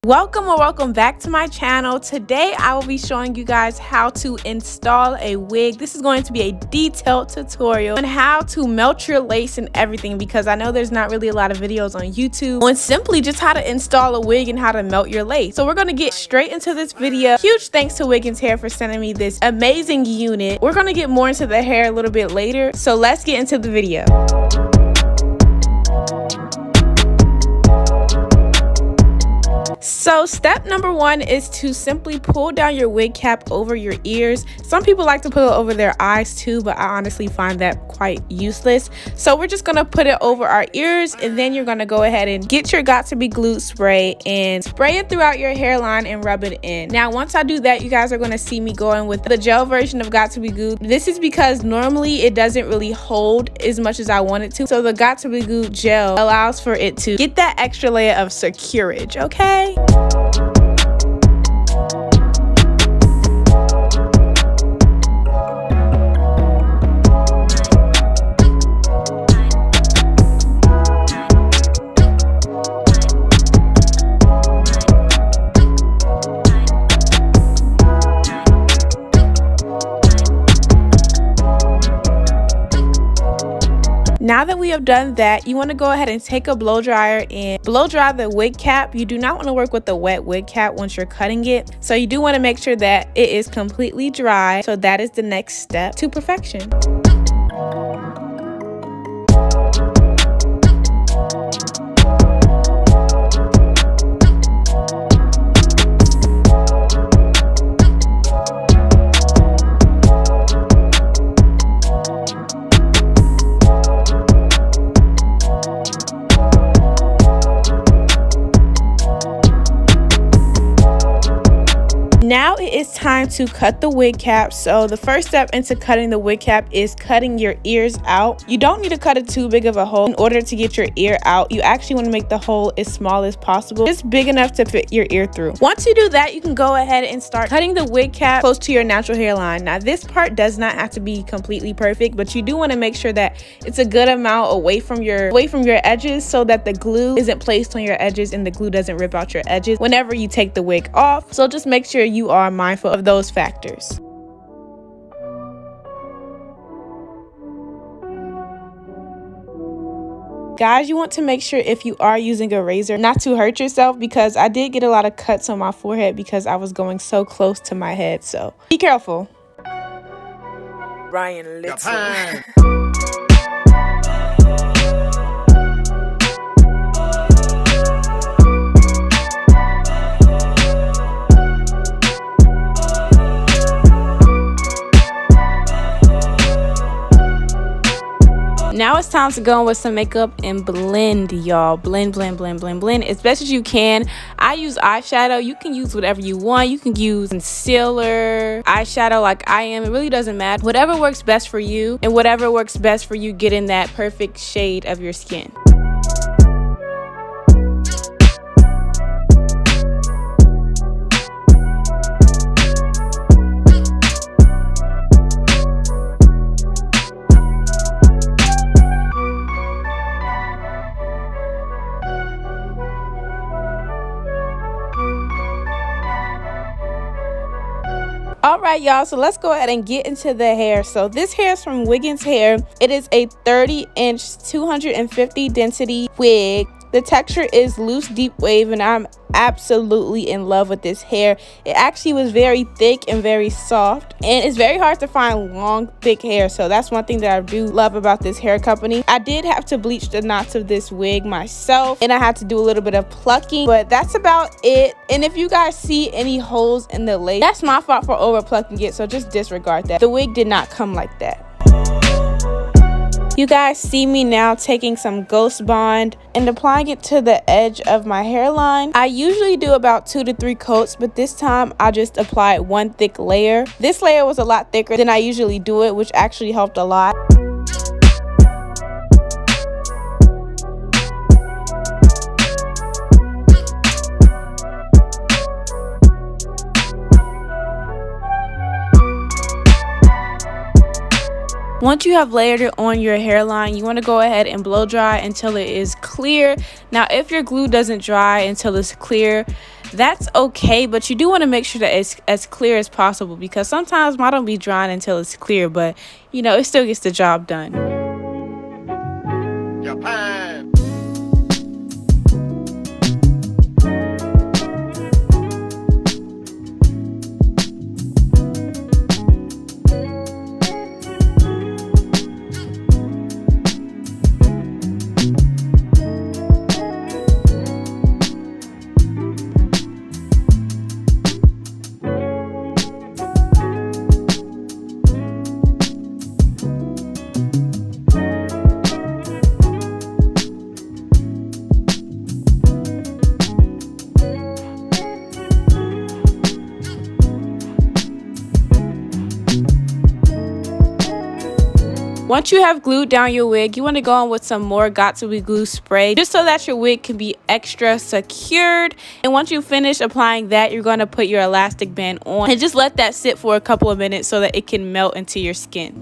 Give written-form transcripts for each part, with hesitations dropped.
Welcome back to my channel. Today I will be showing you guys how to install a wig. This is going to be a detailed tutorial on how to melt your lace and everything, because I know there's not really a lot of videos on YouTube on simply just how to install a wig and how to melt your lace. So we're going to get straight into this video. Huge thanks to Wiggins hair for sending me this amazing unit. We're going to get more into the hair a little bit later, so let's get into the video. So step number one is to simply pull down your wig cap over your ears. Some people like to put it over their eyes too, but I honestly find that quite useless. So we're just gonna put it over our ears, and then you're gonna go ahead and get your Got To Be Glued spray and spray it throughout your hairline and rub it in. Now once I do that, you guys are gonna see me going with the gel version of Got To Be Glued. This is because normally it doesn't really hold as much as I want it to. So the Got To Be Glued gel allows for it to get that extra layer of securage, okay? Now that we have done that, you want to go ahead and take a blow dryer and blow dry the wig cap. You do not want to work with the wet wig cap once you're cutting it. So you do want to make sure that it is completely dry. So that is the next step to perfection. Now it is time to cut the wig cap. So the first step into cutting the wig cap is cutting your ears out. You don't need to cut it too big of a hole in order to get your ear out. You actually want to make the hole as small as possible, just big enough to fit your ear through. Once you do that, you can go ahead and start cutting the wig cap close to your natural hairline. Now this part does not have to be completely perfect, but you do want to make sure that it's a good amount away from your edges, so that the glue isn't placed on your edges and the glue doesn't rip out your edges whenever you take the wig off. So just make sure you are mindful of those factors. Guys, you want to make sure if you are using a razor not to hurt yourself, because I did get a lot of cuts on my forehead because I was going so close to my head, so be careful. Ryan Little. Now it's time to go in with some makeup and blend, y'all. Blend as best as you can. I use eyeshadow. You can use whatever you want. You can use concealer, eyeshadow like I am. It really doesn't matter. Whatever works best for you, and whatever works best for you getting that perfect shade of your skin. All right, y'all, so let's go ahead and get into the hair. So this hair is from Wiggins hair. It is a 30-inch 250 density wig. The texture is Loosedeepwave, and I'm absolutely in love with this hair. It actually was very thick and very soft, and it's very hard to find long, thick hair. So that's one thing that I do love about this hair company. I did have to bleach the knots of this wig myself, and I had to do a little bit of plucking, but that's about it. And if you guys see any holes in the lace, that's my fault for over plucking it, so just disregard that. The wig did not come like that. You guys see me now taking some Ghost Bond and applying it to the edge of my hairline. I usually do about 2 to 3 coats, but this time I just applied one thick layer. This layer was a lot thicker than I usually do it, which actually helped a lot. Once you have layered it on your hairline, you want to go ahead and blow dry until it is clear. Now, if your glue doesn't dry until it's clear, that's okay, but you do want to make sure that it's as clear as possible, because sometimes mine don't be drying until it's clear, but you know, it still gets the job done. Japan. Once you have glued down your wig, you want to go on with some more Got2b glue spray, just so that your wig can be extra secured. And once you finish applying that, you're going to put your elastic band on and just let that sit for a couple of minutes so that it can melt into your skin.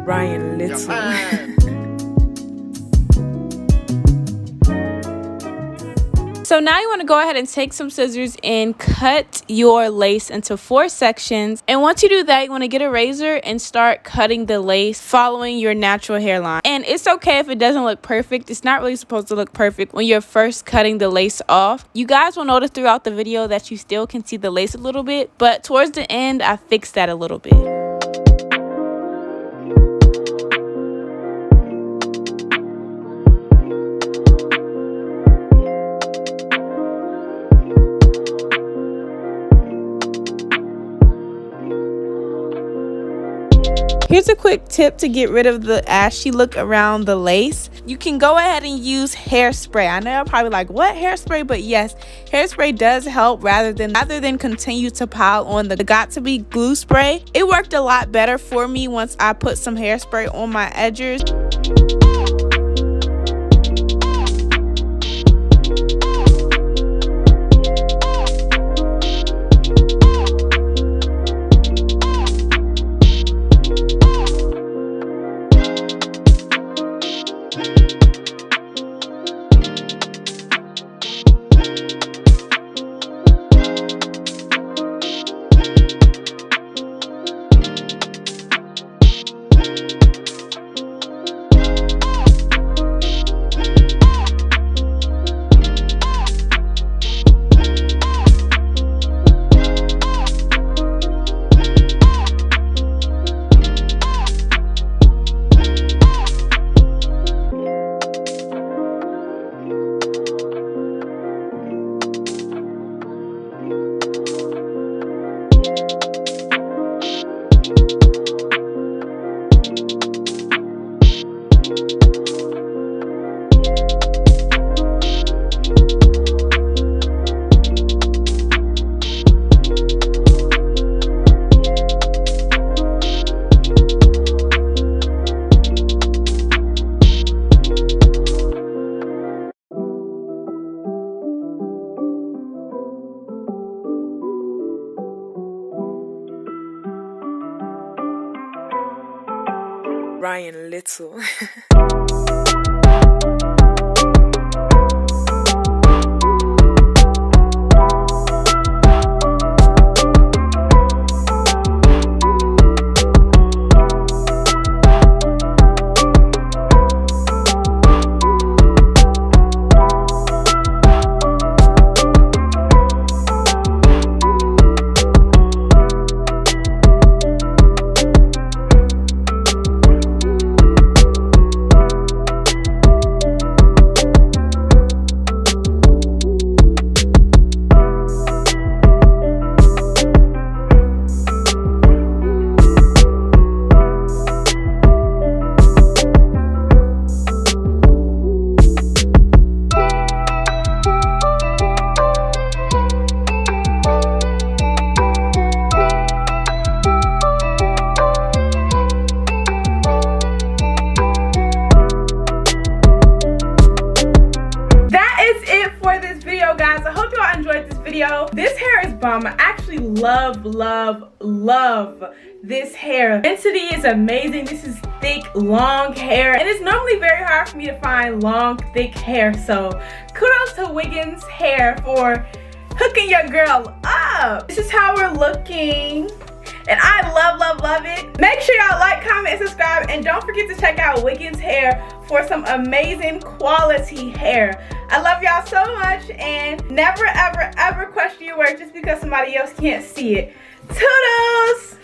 Ryan Little. So now you want to go ahead and take some scissors and cut your lace into 4 sections. And once you do that, you want to get a razor and start cutting the lace following your natural hairline. And it's okay if it doesn't look perfect. It's not really supposed to look perfect when you're first cutting the lace off. You guys will notice throughout the video that you still can see the lace a little bit, but towards the end, I fixed that a little bit. Here's a quick tip to get rid of the ashy look around the lace. You can go ahead and use hairspray. I know you're probably like, what, hairspray? But yes, hairspray does help rather than continue to pile on the Got2b glue spray. It worked a lot better for me once I put some hairspray on my edges. Ryan Little. bomb. I actually love this hair. Density is amazing. This is thick, long hair, and it's normally very hard for me to find long, thick hair. So kudos to Wiggins hair for hooking your girl up. This is how we're looking, and I love it. Make sure y'all like, comment, and subscribe, and don't forget to check out Wiggins hair for some amazing quality hair. I love y'all so much, and never ever question your work just because somebody else can't see it. Toodles!